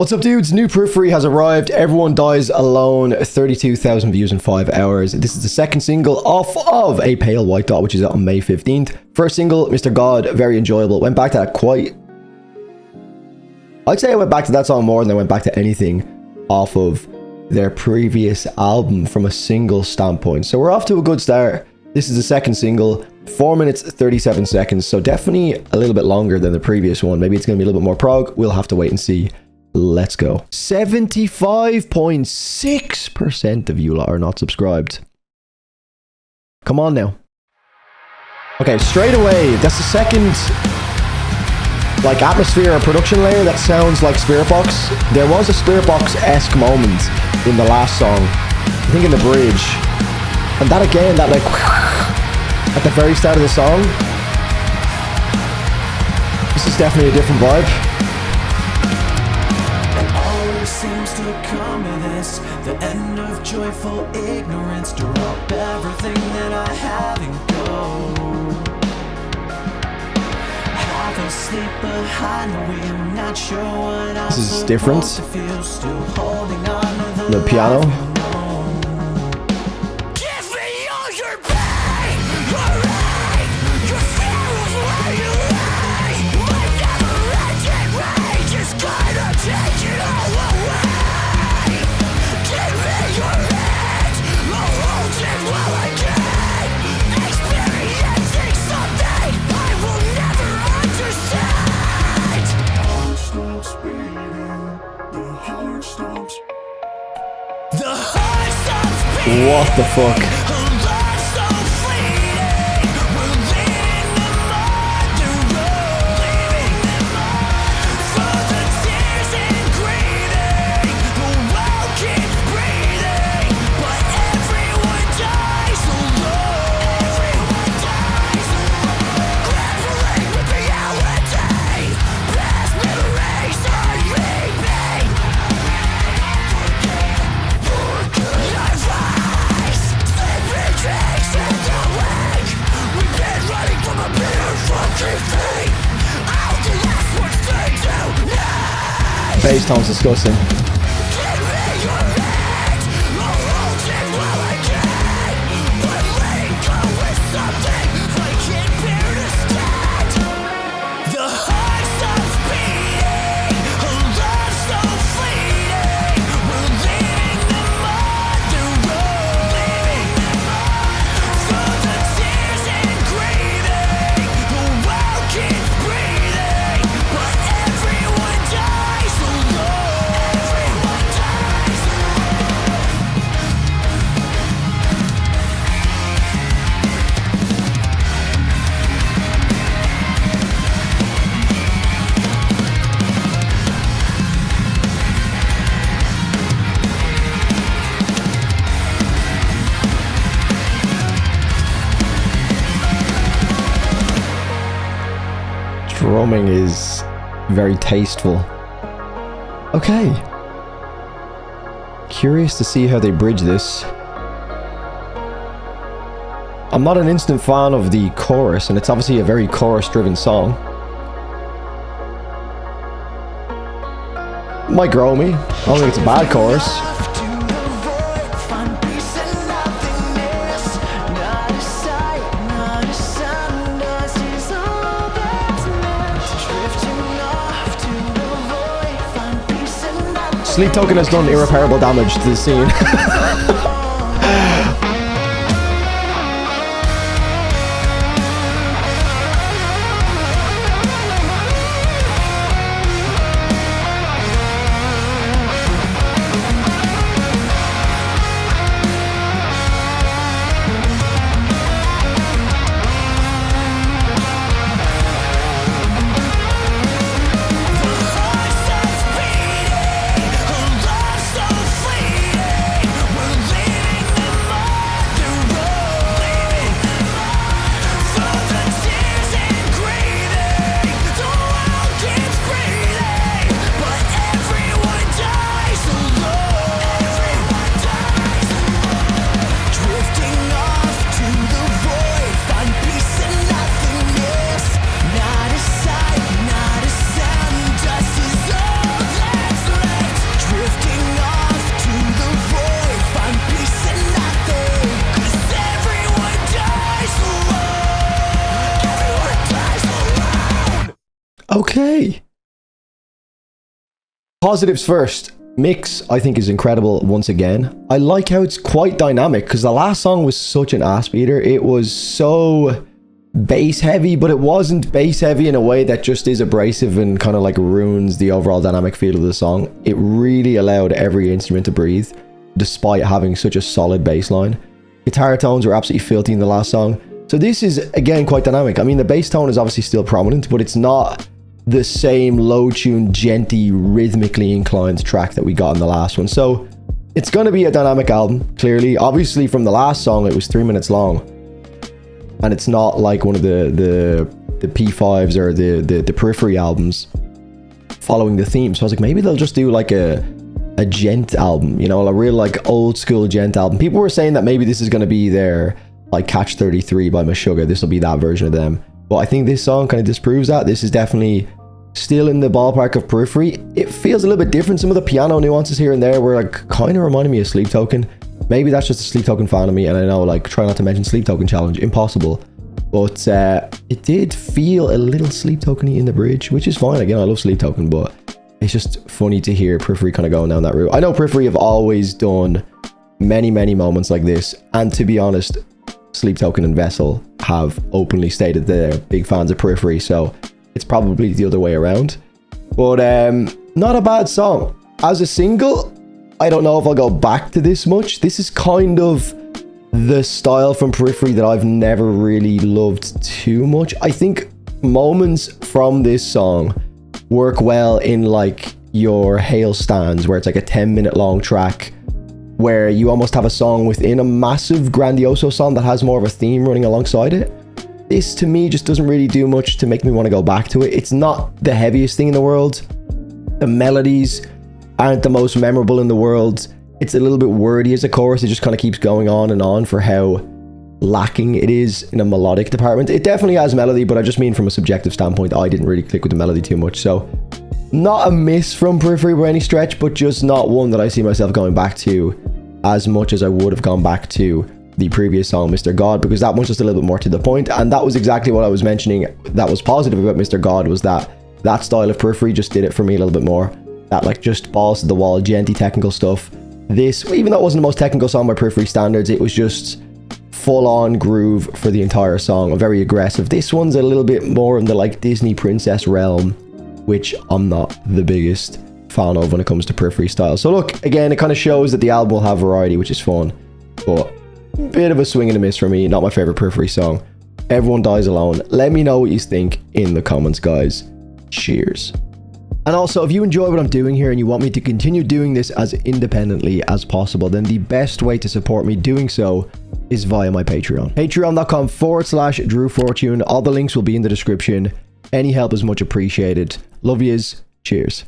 What's up, dudes? New Periphery has arrived. Everyone Dies Alone, 32,000 views in 5 hours. This is the second single off of A Pale White Dot, which is out on May 15th. First single, Mr. God, very enjoyable. Went back to that quite... I'd say I went back to that song more than I went back to anything off of their previous album from a single standpoint. So we're off to a good start. This is the second single, 4 minutes 37 seconds, so definitely a little bit longer than the previous one. Maybe it's going to be a little bit more prog. We'll have to wait and see. Let's go. 75.6% of you lot are not subscribed. Come on now. Okay, straight away, that's the second like atmosphere or production layer that sounds like Spirit Box. There was a Spirit Box-esque moment in the last song, I think in the bridge. And that again, that like at the very start of the song. This is definitely a different vibe. Seems to come to this, the end of joyful ignorance. Drop everything that I have and go. Half asleep behind the wheel, not sure what I'm this is different. To feel, still holding on to the piano. Give me all your pain, your rage, your fear of where you lay. My never-ending rage is gonna take it all away. What the fuck? Bass tone's disgusting. Drumming is very tasteful. Okay. Curious to see how they bridge this. I'm not an instant fan of the chorus, and it's obviously a very chorus-driven song. Might grow me. I don't think it's a bad chorus. Sleep Token has done irreparable damage to the scene. Leaving Okay. Positives first. Mix, I think, is incredible once again. I like how it's quite dynamic, because the last song was such an ass beater. It was so bass heavy, but it wasn't bass heavy in a way that just is abrasive and kind of like ruins the overall dynamic feel of the song. It really allowed every instrument to breathe, despite having such a solid bass line. Guitar tones were absolutely filthy in the last song. So this is, again, quite dynamic. I mean, the bass tone is obviously still prominent, but it's not the same low-tuned, genty, rhythmically inclined track that we got in the last one. So it's going to be a dynamic album, clearly. Obviously, from the last song, it was 3 minutes long. And it's not like one of the P5s or the Periphery albums following the theme. So I was like, maybe they'll just do like a gent album, you know, a real like old school gent album. People were saying that maybe this is going to be their like Catch 33 by Meshuggah. This will be that version of them. But I think this song kind of disproves that. This is definitely still in the ballpark of Periphery. It feels a little bit different. Some of the piano nuances here and there were like kind of reminding me of Sleep Token. Maybe that's just a Sleep Token fan of me, and I know, like, try not to mention Sleep Token challenge, impossible. But it did feel a little Sleep Token-y in the bridge, which is fine. Again, I love Sleep Token, but it's just funny to hear Periphery kind of going down that route. I know Periphery have always done many, many moments like this, and to be honest, Sleep Token and Vessel have openly stated they're big fans of Periphery, so it's probably the other way around. But not a bad song. As a single, I don't know if I'll go back to this much. This is kind of the style from Periphery that I've never really loved too much. I think moments from this song work well in like your Hail Stands, where it's like a 10-minute long track where you almost have a song within a massive grandioso song that has more of a theme running alongside it. This to me just doesn't really do much to make me want to go back to it. It's not the heaviest thing in the world. The melodies aren't the most memorable in the world. It's a little bit wordy as a chorus. It just kind of keeps going on for how lacking it is in a melodic department. It definitely has melody, but I just mean from a subjective standpoint, I didn't really click with the melody too much. So not a miss from Periphery by any stretch, but just not one that I see myself going back to as much as I would have gone back to the previous song, Mr. God, because that one's just a little bit more to the point. And that was exactly what I was mentioning that was positive about Mr. God, was that style of Periphery just did it for me a little bit more. That like just balls to the wall, genty technical stuff. This, even though it wasn't the most technical song by Periphery standards, it was just full-on groove for the entire song, very aggressive. This one's a little bit more in the like Disney princess realm, which I'm not the biggest fan of when it comes to Periphery style. So look, again, it kind of shows that the album will have variety, which is fun, but bit of a swing and a miss for me. Not my favorite Periphery song. Everyone Dies Alone. Let me know what you think in the comments, guys. Cheers. And also, if you enjoy what I'm doing here and you want me to continue doing this as independently as possible, then the best way to support me doing so is via my Patreon. Patreon.com/DrewFortune. All the links will be in the description. Any help is much appreciated. Love yous. Cheers.